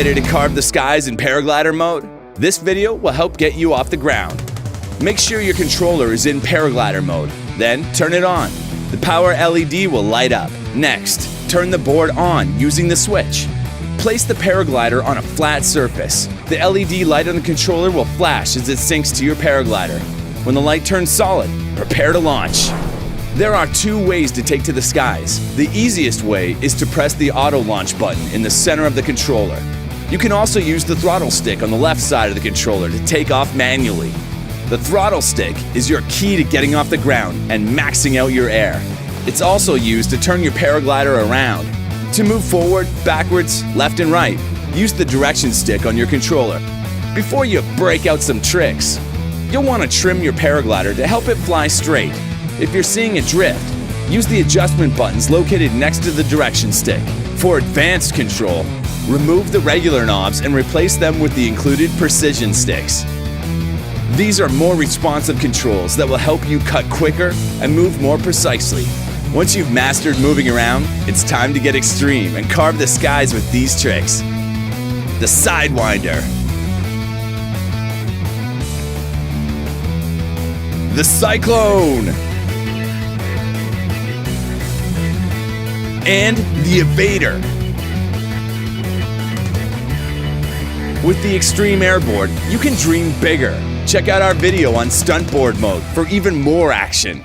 Ready to carve the skies in paraglider mode? This video will help get you off the ground. Make sure your controller is in paraglider mode, then turn it on. The power LED will light up. Next, turn the board on using the switch. Place the paraglider on a flat surface. The LED light on the controller will flash as it syncs to your paraglider. When the light turns solid, prepare to launch. There are two ways to take to the skies. The easiest way is to press the auto launch button in the center of the controller. You can also use the throttle stick on the left side of the controller to take off manually. The throttle stick is your key to getting off the ground and maxing out your air. It's also used to turn your paraglider around. To move forward, backwards, left and right, use the direction stick on your controller. Before you break out some tricks, you'll want to trim your paraglider to help it fly straight. If you're seeing it drift, use the adjustment buttons located next to the direction stick. For advanced control, remove the regular knobs and replace them with the included precision sticks. These are more responsive controls that will help you cut quicker and move more precisely. Once you've mastered moving around, it's time to get extreme and carve the skies with these tricks. The SIDEWINDER. The CYCLONE. And the Evader. With the Extreme Airboard, you can dream bigger. Check out our video on Stunt Board mode for even more action.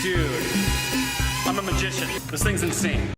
Dude, I'm a magician. This thing's insane.